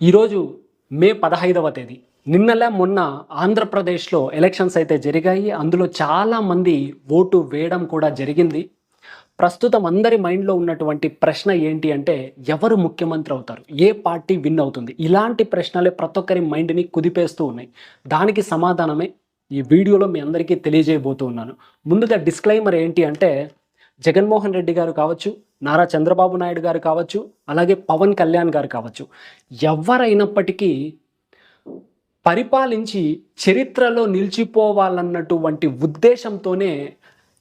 ఈరోజు మే 15వ తేదీ. నిన్నలా మొన్న ఆంధ్రప్రదేశ్‌లో ఎలక్షన్స్ అయితే జరిగాయి. అందులో చాలామంది ఓటు వేయడం కూడా జరిగింది. ప్రస్తుతం అందరి మైండ్‌లో ఉన్నటువంటి ప్రశ్న ఏంటి అంటే, ఎవరు ముఖ్యమంత్రి అవుతారు? ఏ పార్టీ విన్ అవుతుంది? ఇలాంటి ప్రశ్నలే ప్రతి ఒక్కరి మైండ్‌ని కుదిపేస్తూ ఉన్నాయి. దానికి సమాధానమే ఈ వీడియోలో మీ అందరికీ తెలియజేయబోతూ ఉన్నాను. ముందుగా డిస్క్లైమర్ ఏంటి అంటే, జగన్మోహన్ రెడ్డి గారు కావచ్చు, నారా చంద్రబాబు నాయుడు గారు కావచ్చు, అలాగే పవన్ కళ్యాణ్ గారు కావచ్చు. ఎవ్వరైనప్పటికీ పరిపాలించి చరిత్రలో నిలిచిపోవాలన్నటువంటి ఉద్దేశంతోనే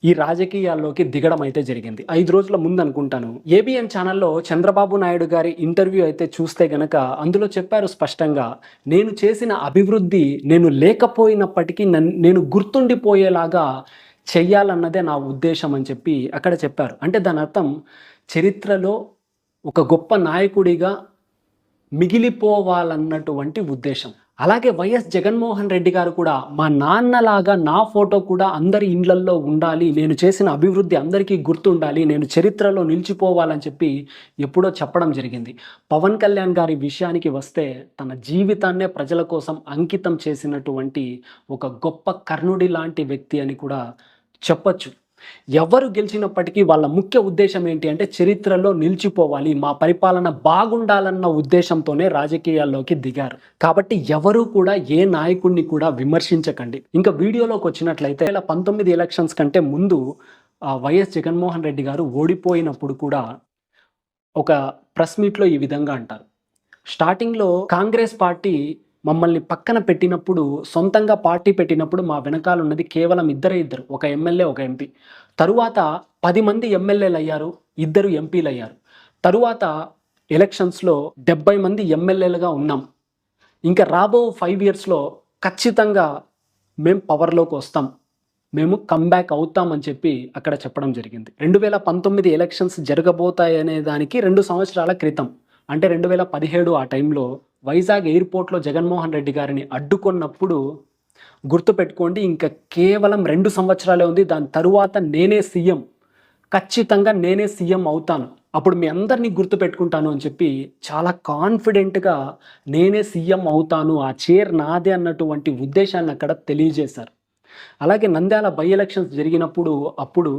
ఈ రాజకీయాల్లోకి దిగడం అయితే జరిగింది. 5 రోజుల ముందు అనుకుంటాను. ఏబిఎన్ ఛానల్‌లో చంద్రబాబు నాయుడు గారి ఇంటర్వ్యూ అయితే చూస్తే గనక అందులో చెప్పారు స్పష్టంగా. నేను చేసిన అభివృద్ధి నేను లేకపోయినప్పటికీ నేను గుర్తుండిపోయేలాగా చెయ్యాలన్నదే నా ఉద్దేశం అని చెప్పి అక్కడ చెప్పారు. అంటే దాని అర్థం చరిత్రలో ఒక గొప్ప నాయకుడిగా మిగిలిపోవాలన్నటువంటి ఉద్దేశం. అలాగే వైఎస్ జగన్మోహన్ రెడ్డి గారు కూడా మా నాన్నలాగా నా ఫోటో కూడా అందరి ఇండ్లల్లో ఉండాలి. నేను చేసిన అభివృద్ధి అందరికీ గుర్తుండాలి. నేను చరిత్రలో నిలిచిపోవాలని చెప్పి ఎప్పుడో చెప్పడం జరిగింది. పవన్ కళ్యాణ్ గారి విషయానికి వస్తే తన జీవితాన్నే ప్రజల కోసం అంకితం చేసినటువంటి ఒక గొప్ప కర్ణుడి లాంటి వ్యక్తి అని కూడా చెప్పొచ్చు. ఎవరు గెలిచినప్పటికీ వాళ్ళ ముఖ్య ఉద్దేశం ఏంటి అంటే చరిత్రలో నిలిచిపోవాలి. మా పరిపాలన బాగుండాలన్న ఉద్దేశంతోనే రాజకీయాల్లోకి దిగారు. కాబట్టి ఎవరు కూడా ఏ నాయకుడిని కూడా విమర్శించకండి. ఇంకా వీడియోలోకి వచ్చినట్లయితే 2019 ఎలక్షన్స్ కంటే ముందు వైఎస్ జగన్మోహన్ రెడ్డి గారు ఓడిపోయినప్పుడు కూడా ఒక ప్రెస్ మీట్‌లో ఈ విధంగా అంటారు. స్టార్టింగ్‌లో కాంగ్రెస్ పార్టీ మమ్మల్ని పక్కన పెట్టినప్పుడు, సొంతంగా పార్టీ పెట్టినప్పుడు మా వెనకాల ఉన్నది కేవలం ఇద్దరు. ఒక ఎమ్మెల్యే, ఒక ఎంపీ. తరువాత 10 మంది ఎమ్మెల్యేలయ్యారు, 2 ఎంపీలయ్యారు. తరువాత ఎలక్షన్స్‌లో 70 మంది ఎమ్మెల్యేలుగా ఉన్నాం. ఇంకా రాబో 5 ఇయర్స్‌లో ఖచ్చితంగా మేము పవర్‌లోకి వస్తాం. మేము కమ్‌బ్యాక్ అవుతాం అని చెప్పి అక్కడ చెప్పడం జరిగింది. 2019 ఎలక్షన్స్ జరగబోతాయనే దానికి 2 సంవత్సరాల క్రితం అంటే 2017 ఆ టైంలో వైజాగ్ ఎయిర్‌పోర్ట్‌లో జగన్మోహన్ రెడ్డి గారిని అడ్డుకున్నప్పుడు గుర్తుపెట్టుకోండి, ఇంకా కేవలం 2 సంవత్సరాలే ఉంది. దాని తరువాత నేనే సీఎం. ఖచ్చితంగా నేనే సీఎం అవుతాను. అప్పుడు మీ అందరిని గుర్తుపెట్టుకుంటాను అని చెప్పి చాలా కాన్ఫిడెంట్‌గా నేనే సీఎం అవుతాను. ఆ చైర్ నాదే అన్నటువంటి ఉద్దేశాన్ని అక్కడ తెలియజేశారు. అలాగే నంద్యాల బై ఎలక్షన్స్ జరిగినప్పుడు అప్పుడు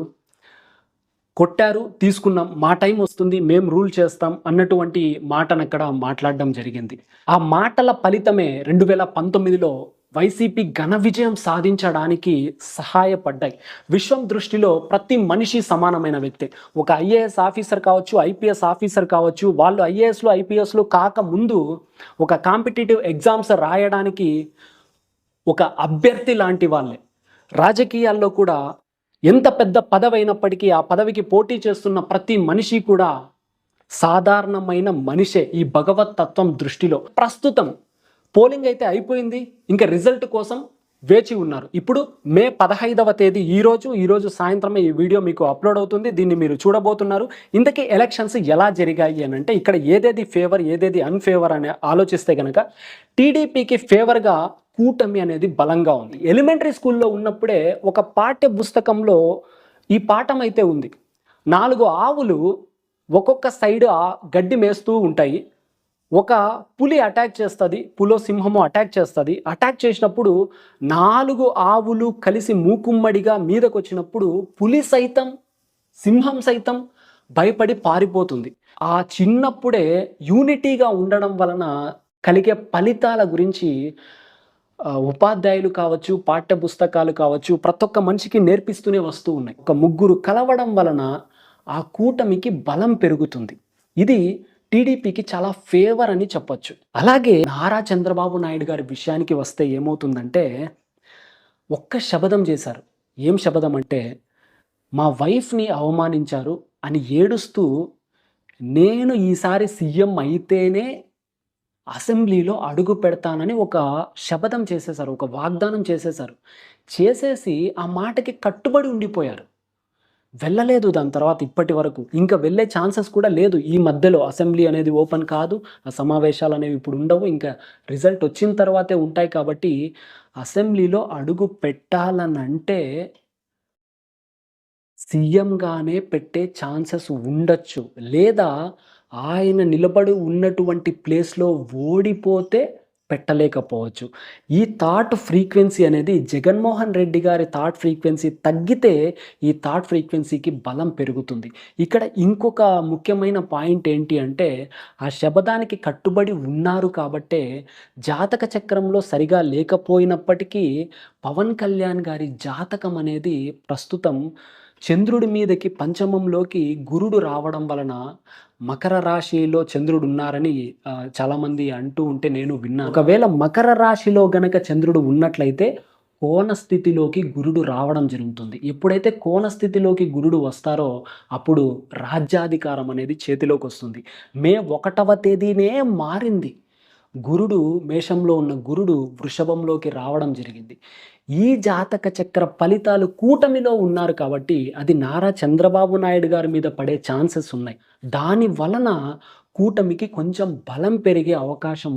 కొట్టారు, తీసుకున్నాం. మా టైం వస్తుంది. మేము రూల్ చేస్తాం అన్నటువంటి మాటనక్కడ మాట్లాడడం జరిగింది. ఆ మాటల ఫలితమే 2019లో వైసీపీ ఘన విజయం సాధించడానికి సహాయపడ్డాయి. విశ్వం దృష్టిలో ప్రతి మనిషి సమానమైన వ్యక్తే. ఒక ఐఏఎస్ ఆఫీసర్ కావచ్చు, ఐపీఎస్ ఆఫీసర్ కావచ్చు, వాళ్ళు ఐఏఎస్‌లు, ఐపీఎస్‌లు కాకముందు ఒక కాంపిటీటివ్ ఎగ్జామ్స్ రాయడానికి ఒక అభ్యర్థి లాంటి వాళ్ళే. రాజకీయాల్లో కూడా ఎంత పెద్ద పదవైనప్పటికీ ఆ పదవికి పోటీ చేస్తున్న ప్రతి మనిషి కూడా సాధారణమైన మనిషే ఈ భగవత్ తత్వం దృష్టిలో. ప్రస్తుతం పోలింగ్ అయితే అయిపోయింది. ఇంకా రిజల్ట్ కోసం వేచి ఉన్నారు. ఇప్పుడు మే 15వ తేదీ ఈరోజు సాయంత్రమే ఈ వీడియో మీకు అప్లోడ్ అవుతుంది. దీన్ని మీరు చూడబోతున్నారు. ఇంతకీ ఎలక్షన్స్ ఎలా జరిగాయి అని అంటే ఇక్కడ ఏదేది ఫేవర్, ఏదేది అన్‌ఫేవర్ అని ఆలోచిస్తే గనక టీడీపీకి ఫేవర్‌గా కూటమి అనేది బలంగా ఉంది. ఎలిమెంటరీ స్కూల్‌లో ఉన్నప్పుడే ఒక పాఠ్య పుస్తకంలో ఈ పాఠం అయితే ఉంది. 4 ఆవులు ఒక్కొక్క సైడ్ గడ్డి మేస్తూ ఉంటాయి. ఒక పులి అటాక్ చేస్తది. పులో, సింహమో అటాక్ చేస్తది. అటాక్ చేసినప్పుడు 4 ఆవులు కలిసి మూకుమ్మడిగా మీదకొచ్చినప్పుడు పులి సైతం, సింహం సైతం భయపడి పారిపోతుంది. ఆ చిన్నప్పుడే యూనిటీగా ఉండడం వలన కలిగే ఫలితాల గురించి ఉపాధ్యాయులు కావచ్చు, పాఠ్య పుస్తకాలు కావచ్చు, ప్రతి ఒక్క మనిషికి నేర్పిస్తూనే వస్తూ ఉన్నాయి. ఒక ముగ్గురు కలవడం వలన ఆ కూటమికి బలం పెరుగుతుంది. ఇది టీడీపీకి చాలా ఫేవర్ అని చెప్పొచ్చు. అలాగే నారా చంద్రబాబు నాయుడు గారి విషయానికి వస్తే ఏమవుతుందంటే, ఒక్క శపథం చేశారు. ఏం శపథం అంటే, మా వైఫ్‌ని అవమానించారు అని ఏడుస్తూ, నేను ఈసారి సీఎం అయితేనే అసెంబ్లీలో అడుగు పెడతానని ఒక శపథం చేసేశారు. ఒక వాగ్దానం చేసేశారు. చేసేసి ఆ మాటకి కట్టుబడి ఉండిపోయారు. వెళ్ళలేదు దాని తర్వాత ఇప్పటి వరకు. ఇంకా వెళ్ళే ఛాన్సెస్ కూడా లేదు. ఈ మధ్యలో అసెంబ్లీ అనేది ఓపెన్ కాదు. ఆ సమావేశాలనేవి ఇప్పుడు ఉండవు. ఇంకా రిజల్ట్ వచ్చిన తర్వాతే ఉంటాయి కాబట్టి అసెంబ్లీలో అడుగు పెట్టాలనంటే సీఎంగానే పెట్టే ఛాన్సెస్ ఉండొచ్చు. లేదా ఆయన నిలబడి ఉన్నటువంటి ప్లేస్‌లో ఓడిపోతే పెట్టలేకపోవచ్చు. ఈ థాట్ ఫ్రీక్వెన్సీ అనేది జగన్మోహన్ రెడ్డి గారి థాట్ ఫ్రీక్వెన్సీ తగ్గితే, ఈ థాట్ ఫ్రీక్వెన్సీకి బలం పెరుగుతుంది. ఇక్కడ ఇంకొక ముఖ్యమైన పాయింట్ ఏంటి అంటే, ఆ శబదానికి కట్టుబడి ఉన్నారు కాబట్టే, జాతక చక్రంలో సరిగా లేకపోయినప్పటికీ, పవన్ కళ్యాణ్ గారి జాతకం అనేది ప్రస్తుతం చంద్రుడి మీదకి పంచమంలోకి గురుడు రావడం వలన మకర రాశిలో చంద్రుడున్నారని చాలామంది అంటూ ఉంటే నేను విన్నాను. ఒకవేళ మకర రాశిలో గనక చంద్రుడు ఉన్నట్లయితే కోణ స్థితిలోకి గురుడు రావడం జరుగుతుంది. ఎప్పుడైతే కోణ స్థితిలోకి గురుడు వస్తారో అప్పుడు రాజ్యాధికారం అనేది చేతిలోకొస్తుంది. మే 1వ తేదీనే మారింది. గురుడు మేషంలో ఉన్న గురుడు వృషభంలోకి రావడం జరిగింది. ఈ జాతక చక్ర ఫలితాలు కూటమిలో ఉన్నారు కాబట్టి అది నారా చంద్రబాబు నాయుడు గారి మీద పడే ఛాన్సెస్ ఉన్నాయి. దాని వలన కూటమికి కొంచెం బలం పెరిగే అవకాశం